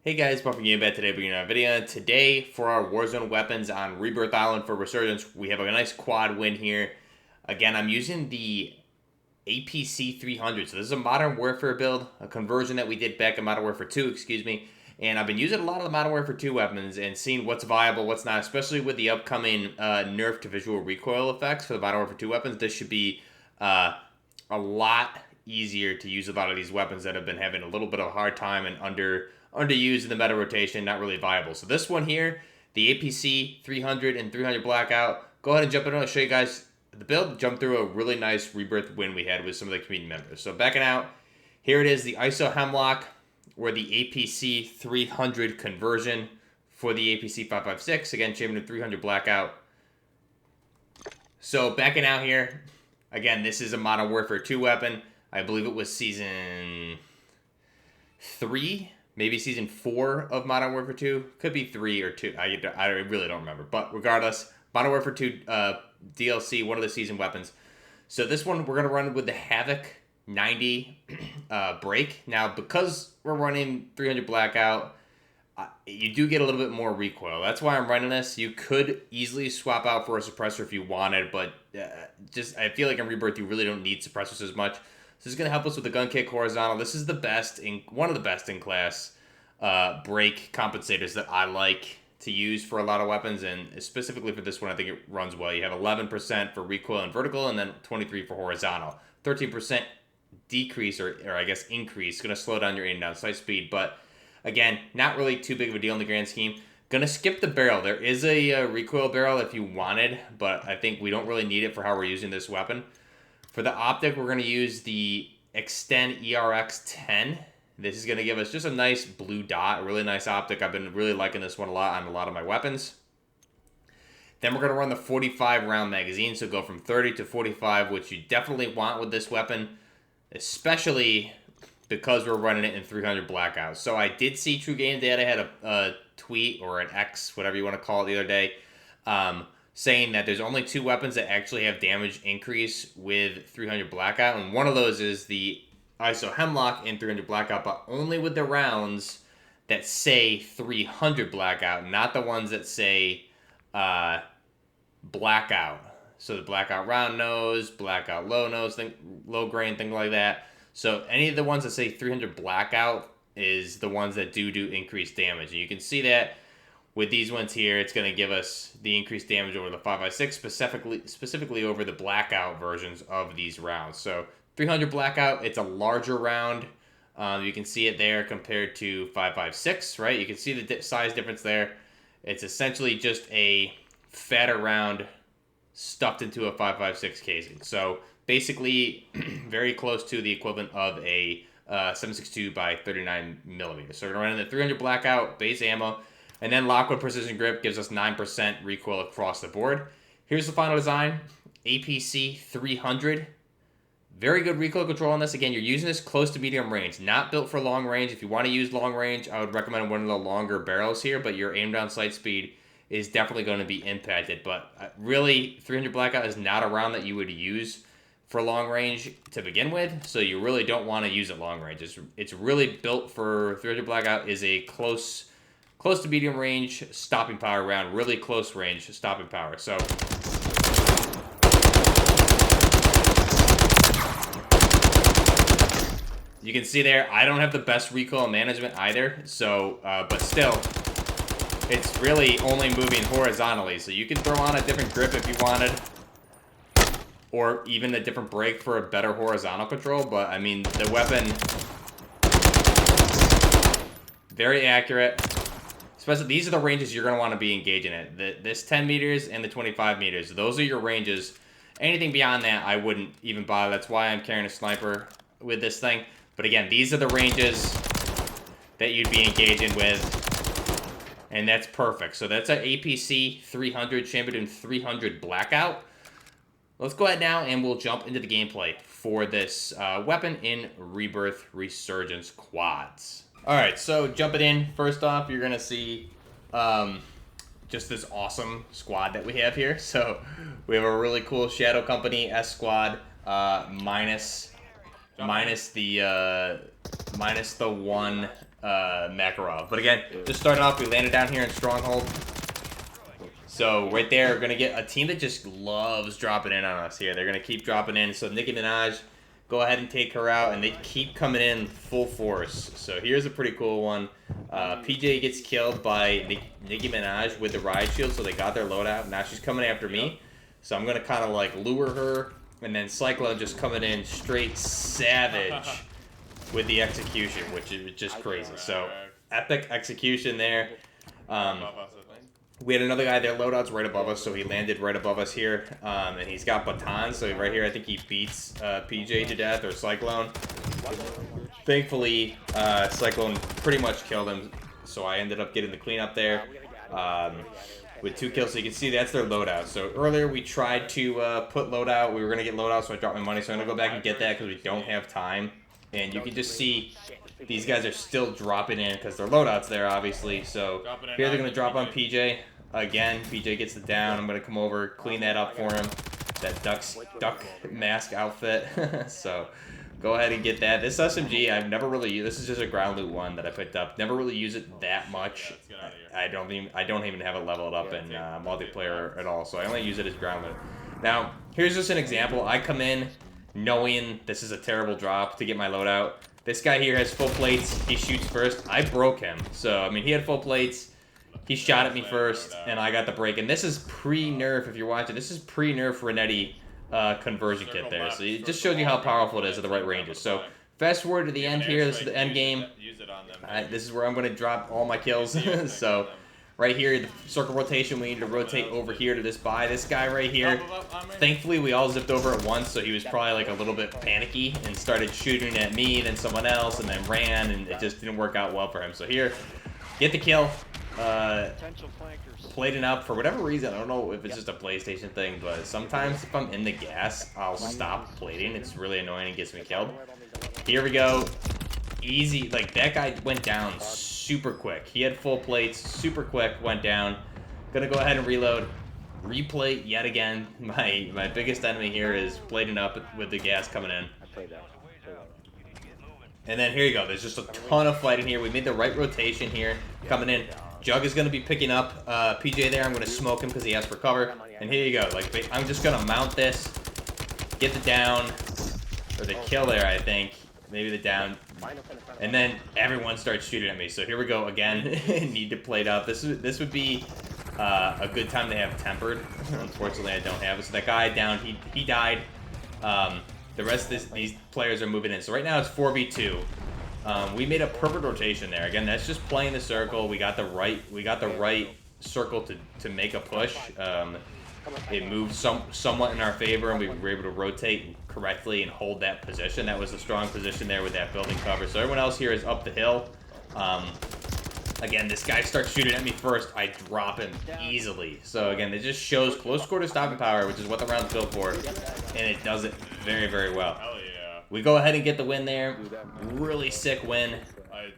Hey guys, Buffing Game back today, bringing a video. Today, for our Warzone Weapons on Rebirth Island for Resurgence, we have a nice quad win here. Again, I'm using the APC300, so this is a Modern Warfare build, a conversion that we did back in Modern Warfare 2, excuse me. And I've been using a lot of the Modern Warfare 2 weapons and seeing what's viable, what's not, especially with the upcoming nerf to visual recoil effects for the Modern Warfare 2 weapons. This should be a lot easier to use a lot of these weapons that have been having a little bit of a hard time and underused in the meta rotation, not really viable. So this one here, the APC300 and 300 Blackout, go ahead and jump in. I'll show you guys the build, jump through a really nice Rebirth win we had with some of the community members. So backing out, here it is, the ISO Hemlock, or the APC300 conversion for the APC556, again, champion of 300 Blackout. So backing out here, again, this is a Modern Warfare 2 weapon. I believe it was season 3, maybe season 4 of Modern Warfare 2. Could be 3 or 2. I really don't remember. But regardless, Modern Warfare 2 DLC, one of the season weapons. So this one, we're going to run with the Havoc 90 break. Now, because we're running 300 Blackout, you do get a little bit more recoil. That's why I'm running this. You could easily swap out for a suppressor if you wanted, but I feel like in Rebirth, you really don't need suppressors as much. So this is going to help us with the gun kick horizontal. This is one of the best in class break compensators that I like to use for a lot of weapons, and specifically for this one, I think it runs well. You have 11% for recoil and vertical, and then 23% for horizontal. 13% decrease, or I guess increase, going to slow down your aim down sight speed, but again, not really too big of a deal in the grand scheme. Going to skip the barrel. There is a recoil barrel if you wanted, but I think we don't really need it for how we're using this weapon. For the optic, we're going to use the Extend ERX10. This is going to give us just a nice blue dot, a really nice optic. I've been really liking this one a lot on a lot of my weapons. Then we're going to run the 45 round magazine, so go from 30 to 45, which you definitely want with this weapon, especially because we're running it in 300 Blackout. So I did see True Game Data had a tweet, or an X, whatever you want to call it, the other day, saying that there's only 2 weapons that actually have damage increase with 300 Blackout, and one of those is the ISO Hemlock in 300 Blackout, but only with the rounds that say 300 Blackout, not the ones that say Blackout. So the Blackout round nose, Blackout low nose, low grain, things like that. So any of the ones that say 300 Blackout is the ones that do increased damage. And you can see that with these ones here, it's going to give us the increased damage over the 5.56, specifically over the Blackout versions of these rounds. So 300 Blackout, it's a larger round. You can see it there compared to 5.56, right? You can see the size difference there. It's essentially just a fatter round stuffed into a 5.56 casing. So basically very close to the equivalent of a 7.62 by 39 millimeters. So we're going to run in the 300 Blackout base ammo, and then Lockwood Precision Grip gives us 9% recoil across the board. Here's the final design, APC300. Very good recoil control on this. Again, you're using this close to medium range, not built for long range. If you want to use long range, I would recommend one of the longer barrels here, but your aim down sight speed is definitely going to be impacted. But really, 300 Blackout is not a round that you would use for long range to begin with, so you really don't want to use it long range. It's really built for 300 Blackout is a close to medium range stopping power round, really close range stopping power. So you can see there, I don't have the best recoil management either, so but still, it's really only moving horizontally. So you can throw on a different grip if you wanted, or even a different brake for a better horizontal control. But I mean, the weapon, very accurate. Especially, these are the ranges you're going to want to be engaging at. This 10 meters and the 25 meters. Those are your ranges. Anything beyond that, I wouldn't even bother. That's why I'm carrying a sniper with this thing. But again, these are the ranges that you'd be engaging with. And that's perfect. So that's an APC300 champion 300 Blackout. Let's go ahead now and we'll jump into the gameplay for this weapon in Rebirth Resurgence Quads. Alright, so jumping in, first off, you're going to see just this awesome squad that we have here. So we have a really cool Shadow Company S squad, minus the one Makarov. But again, just started off, we landed down here in Stronghold. So right there, we're going to get a team that just loves dropping in on us here. They're going to keep dropping in. So Nicki Minaj, go ahead and take her out, and they keep coming in full force. So here's a pretty cool one. PJ gets killed by Nicki Minaj with the riot shield, so they got their loadout. Now she's coming after me. So I'm going to kind of like lure her, and then Cyclone just coming in straight savage with the execution, which is just crazy. So epic execution there. We had another guy, their loadout's right above us, so he landed right above us here. And he's got batons, so right here I think he beats PJ to death, or Cyclone. Thankfully, Cyclone pretty much killed him, so I ended up getting the cleanup there with 2 kills. So you can see that's their loadout. So earlier we tried to put loadout. We were going to get loadout, so I dropped my money. So I'm going to go back and get that because we don't have time. And you can just see these guys are still dropping in because their loadout's there, obviously. So here they're going to drop on PJ. Again, PJ gets the down. I'm going to come over, clean that up for him. That duck mask outfit. So go ahead and get that. This SMG, I've never really used. This is just a ground loot one that I picked up. Never really use it that much. I don't even have it leveled up in multiplayer at all. So I only use it as ground loot. Now, here's just an example. I come in knowing this is a terrible drop to get my loadout. This guy here has full plates. He shoots first. I broke him. So, I mean, he had full plates. He shot at me first, and I got the break. And this is pre-nerf, if you're watching. This is pre-nerf Renetti conversion kit there. So it just shows you how powerful it is at the right ranges. So fast forward to the end here. This is the end game. This is where I'm going to drop all my kills. So right here, the circle rotation, we need to rotate over here to this guy right here. Thankfully, we all zipped over at once, so he was probably like a little bit panicky and started shooting at me, then someone else, and then ran, and it just didn't work out well for him. So here, get the kill. Plating up for whatever reason. I don't know if it's just a PlayStation thing, but sometimes if I'm in the gas, I'll stop plating. It's really annoying and gets me killed. Here we go. Easy. Like, that guy went down super quick. He had full plates, super quick, went down. Gonna go ahead and reload. Replate yet again. My biggest enemy here is plating up with the gas coming in. And then here you go. There's just a ton of fighting here. We made the right rotation here coming in. Jug is going to be picking up PJ there. I'm going to smoke him because he asked for cover. And here you go. Like, I'm just going to mount this, get the down, or the kill there, I think. Maybe the down. And then everyone starts shooting at me. So here we go again. Need to plate up. This would be a good time to have tempered. Unfortunately, I don't have it. So that guy down, he died. The rest of these players are moving in. So right now it's 4v2. We made a perfect rotation there. Again, that's just playing the circle. We got the right circle to make a push. It moved somewhat in our favor, and we were able to rotate correctly and hold that position. That was a strong position there with that building cover. So everyone else here is up the hill. Again, this guy starts shooting at me first. I drop him easily. So again, it just shows close quarter stopping power, which is what the round's built for, and it does it very, very well. Hell yeah. We go ahead and get the win there. Really sick win.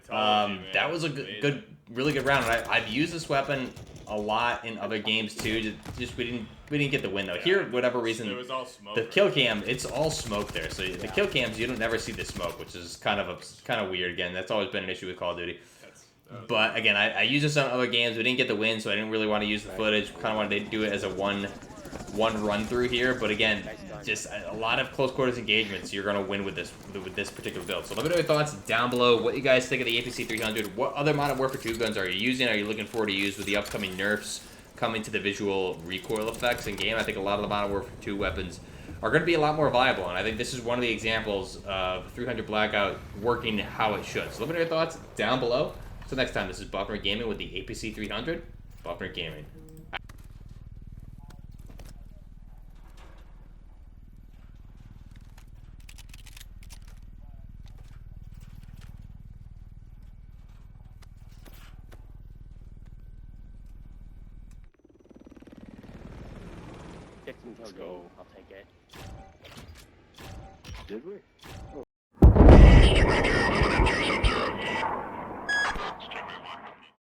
That was a really good round. I've used this weapon a lot in other games too. Just we didn't get the win though. Here, whatever reason, it was all smoke, the kill cam, it's all smoke there. So the kill cams, you don't never see the smoke, which is kind of weird. Again, that's always been an issue with Call of Duty. But again, I use this on other games. We didn't get the win, so I didn't really want to use the footage. Kind of wanted to do it as a one run through here. But again, just a lot of close quarters engagements. You're gonna win with this particular build. So let me know your thoughts down below. What you guys think of the APC300? What other Modern Warfare 2 guns are you using? Are you looking forward to use with the upcoming nerfs coming to the visual recoil effects in game? I think a lot of the Modern Warfare 2 weapons are going to be a lot more viable, and I think this is one of the examples of 300 Blackout working how it should. So let me know your thoughts down below. So next time, this is Buffner Gaming with the APC300. Buffner Gaming. Let's go. I'll take it. Did we?